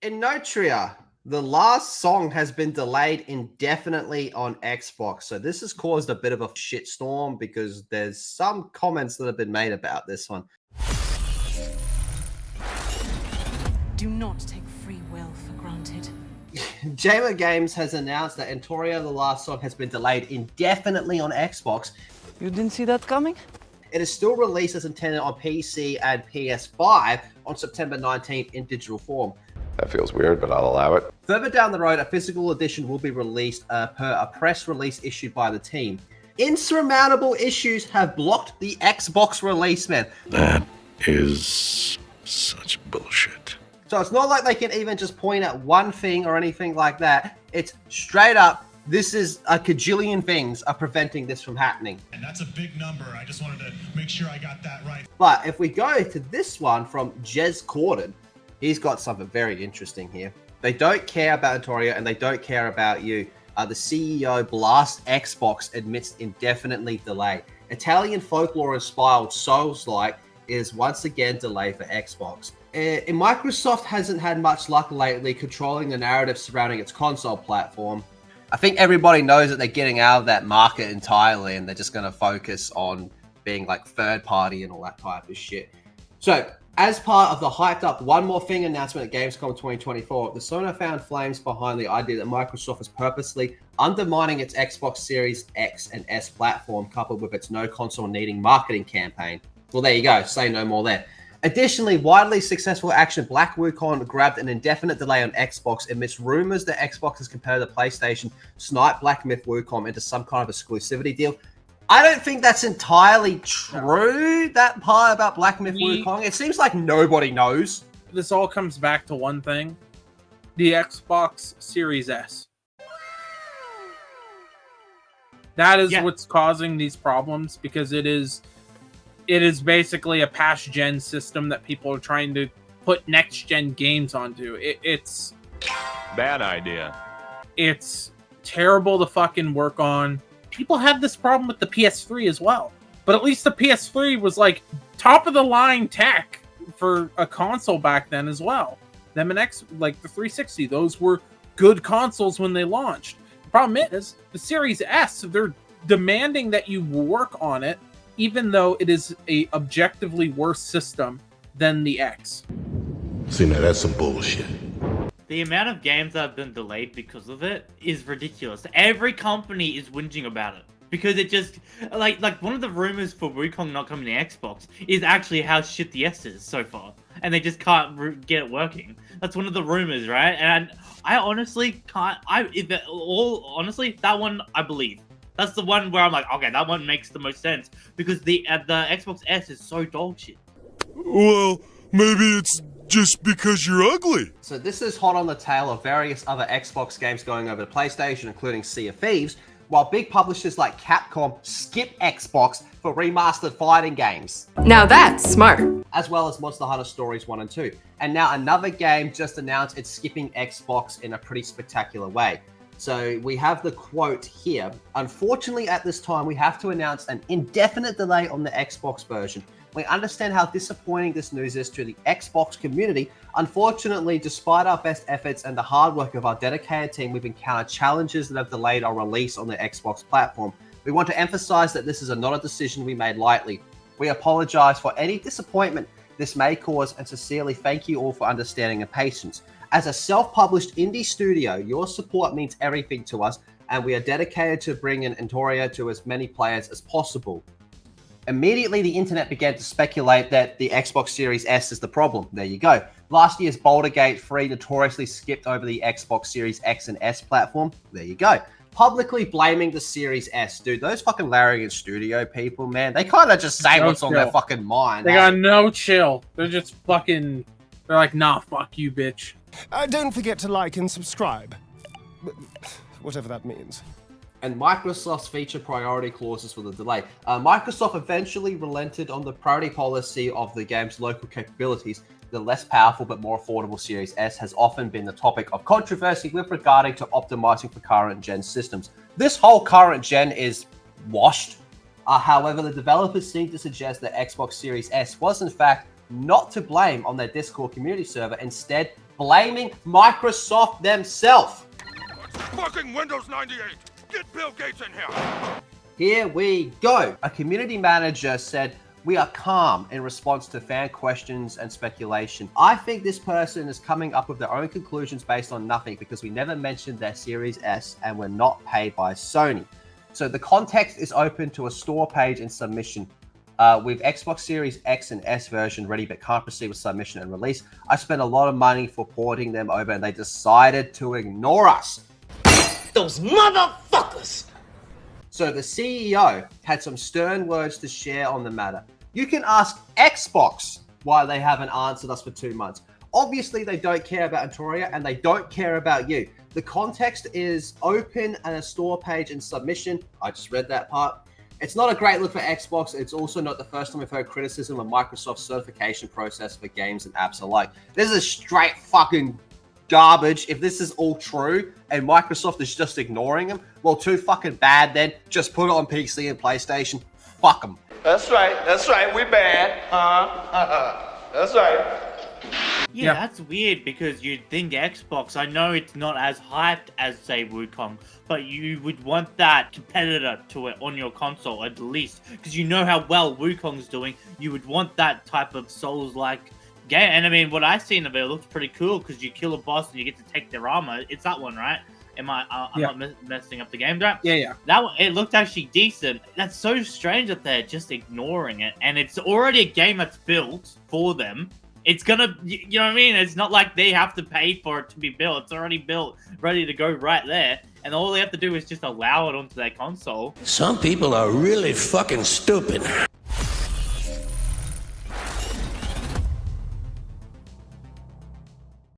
Enotria, the last song has been delayed indefinitely on Xbox. So this has caused a bit of a shitstorm because there's some comments that have been made about this one. Do not take free will for granted. Jamer Games has announced that Enotria, the last song, has been delayed indefinitely on Xbox. You didn't see that coming? It is still released as intended on PC and PS5 on September 19th in digital form. That feels weird, but I'll allow it. Further down the road, a physical edition will be released per a press release issued by the team. Insurmountable issues have blocked the Xbox release, man. That is such bullshit. So it's not like they can even just point at one thing or anything like that. It's straight up, this is a cajillion things are preventing this from happening. And that's a big number. I just wanted to make sure I got that right. But if we go to this one from Jez Corden, he's got something very interesting here. They don't care about Enotria and they don't care about you. The CEO Blast Xbox admits indefinitely delay. Italian folklore-inspired Souls-like is once again delayed for Xbox. And Microsoft hasn't had much luck lately controlling the narrative surrounding its console platform. I think everybody knows that they're getting out of that market entirely and they're just going to focus on being like third party and all that type of shit. So, as part of the hyped up One More Thing announcement at Gamescom 2024, the Sony found flames behind the idea that Microsoft is purposely undermining its Xbox Series X and S platform, coupled with its no console needing marketing campaign. Well, there you go. Say no more there. Additionally, widely successful action Black Wukong grabbed an indefinite delay on Xbox amidst rumors that Xbox has compared the PlayStation snipe Black Myth Wukong into some kind of exclusivity deal. I don't think that's entirely true, that part about Black Myth Wukong. It seems like nobody knows. This all comes back to one thing. The Xbox Series S. That is what's causing these problems, because it is basically a past-gen system that people are trying to put next-gen games onto. It's... Bad idea. It's terrible to fucking work on. People had this problem with the PS3 as well. But at least the PS3 was like top-of-the-line tech for a console back then as well. Them and like the 360, those were good consoles when they launched. The problem is, the Series S, they're demanding that you work on it, even though it is a objectively worse system than the X. See, now that's some bullshit. The amount of games that have been delayed because of it is ridiculous. Every company is whinging about it. Because it just, like one of the rumors for Wukong not coming to Xbox is actually how shit the S is so far. And they just can't get it working. That's one of the rumors, right? And I honestly can't, honestly, that one I believe. That's the one where I'm like, okay, that one makes the most sense. Because the Xbox S is so dog shit. Well, maybe it's just because you're ugly. So this is hot on the tail of various other Xbox games going over to PlayStation, including Sea of Thieves, while big publishers like Capcom skip Xbox for remastered fighting games. Now that's smart. As well as Monster Hunter Stories 1 and 2. And now another game just announced it's skipping Xbox in a pretty spectacular way. So we have the quote here. Unfortunately, at this time, we have to announce an indefinite delay on the Xbox version. We understand how disappointing this news is to the Xbox community. Unfortunately, despite our best efforts and the hard work of our dedicated team, we've encountered challenges that have delayed our release on the Xbox platform. We want to emphasize that this is not a decision we made lightly. We apologize for any disappointment this may cause and sincerely thank you all for understanding and patience. As a self-published indie studio, your support means everything to us, and we are dedicated to bringing Enotria to as many players as possible. Immediately, the internet began to speculate that the Xbox Series S is the problem. There you go. Last year's Baldur's Gate 3 notoriously skipped over the Xbox Series X and S platform. There you go. Publicly blaming the Series S. Dude, those fucking Larian Studio people, man, they kind of just say what's on their fucking mind. They got no chill. They're just fucking... They're like, nah, fuck you, bitch. Don't forget to like and subscribe. Whatever that means. And Microsoft's feature priority clauses for the delay. Microsoft eventually relented on the priority policy of the game's local capabilities. The less powerful but more affordable Series S has often been the topic of controversy with regarding to optimizing for current gen systems. This whole current gen is washed. However, the developers seem to suggest that Xbox Series S was in fact not to blame on their Discord community server, instead blaming Microsoft themselves. Fucking Windows 98! Get Bill Gates in here! Here we go. A community manager said, "We are calm in response to fan questions and speculation. I think this person is coming up with their own conclusions based on nothing because we never mentioned their Series S and we're not paid by Sony." So the context is open to a store page and submission. With Xbox Series X and S version ready but can't proceed with submission and release. I spent a lot of money for porting them over and they decided to ignore us. Those motherfuckers! So the CEO had some stern words to share on the matter. You can ask Xbox why they haven't answered us for 2 months. Obviously, they don't care about Enotria and they don't care about you. The context is open and a store page and submission. I just read that part. It's not a great look for Xbox. It's also not the first time we've heard criticism of Microsoft's certification process for games and apps alike. This is straight fucking garbage. If this is all true and Microsoft is just ignoring them, well, too fucking bad then. Just put it on PC and PlayStation. Fuck them. That's right, we bad. That's right. Yeah, that's weird because you'd think Xbox, I know it's not as hyped as, say, Wukong, but you would want that competitor to it on your console at least, because you know how well Wukong's doing. You would want that type of Souls-like game. And I mean, what I've seen of it looks pretty cool because you kill a boss and you get to take their armor. It's that one, right? I'm not messing up the game, right? Yeah. That one, it looked actually decent. That's so strange that they're just ignoring it. And it's already a game that's built for them. It's gonna, you know what I mean? It's not like they have to pay for it to be built. It's already built, ready to go right there. And all they have to do is just allow it onto their console. Some people are really fucking stupid.